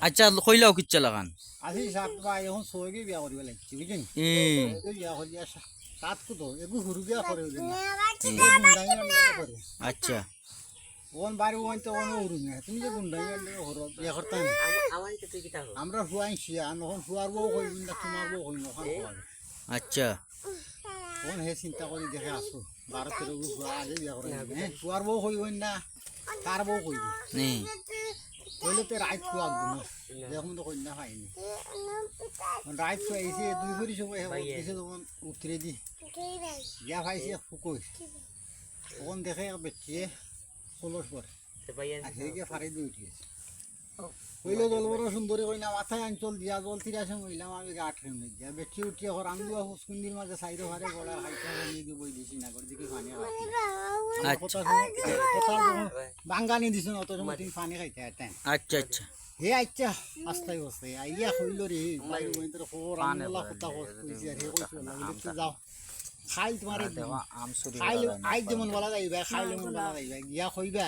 আচ্ছা কইলাও কিচ্ছা লাগান আজি সাত বা এখন ছয়গে বিয়া করিব লাগছে বুঝছেন বিয়া করি সাত কুতো এগু হুরু বিয়া করে করে আচ্ছা ওন বাড়ি ওন তো ওন উরু না তুমি যে গুন্ডাই হরো বিয়া করতে না আমরা হুয়াইছি আর নখন হুয়ার বউ কইব না তোমার বউ কইব নখন আচ্ছা ওন হে চিন্তা করি দেখে আসো 12-13 গু হুয়া আগে বিয়া করে হুয়ার বউ কইব না কার বউ কইব নি কইলে তো রাইট হুয়া গুণ দেখুন তো কইনা পাইনি রাইট হুয়াইছে দুই ভরি সময় এসে তখন উতরে দি বিয়া পাইছে ফুকই ওন দেখে বেচিয়ে কলস পরে আজকে ফাড়ি দিয়ে উঠিয়েছে কইলে জল বড় সুন্দরী কইনা মাথায় আঞ্চল দিয়া জল তিরাসে মহিলাম আমি গা ঠেম দিয়া বেচি উঠিয়ে হর আমি হুসকুন্দির মাঝে সাইডে ফারে গলা খাইতে নিয়ে দিয়ে বই দিছি না করে দিকে পানি বাঙ্গানি দিছো অত সময় তুমি পানি খাইতে আইতেন আচ্ছা আচ্ছা হে আচ্ছা আস্তে আস্তে আইয়া কইল রে বাইরে বইতে খবর আনলা কথা কইছি আর হে কইছো লাগলে যাও খাইল তোমারে আম সুরি খাইল আই যেমন বলা যাইবা খাইলে মন বলা যাইবা গিয়া কইবা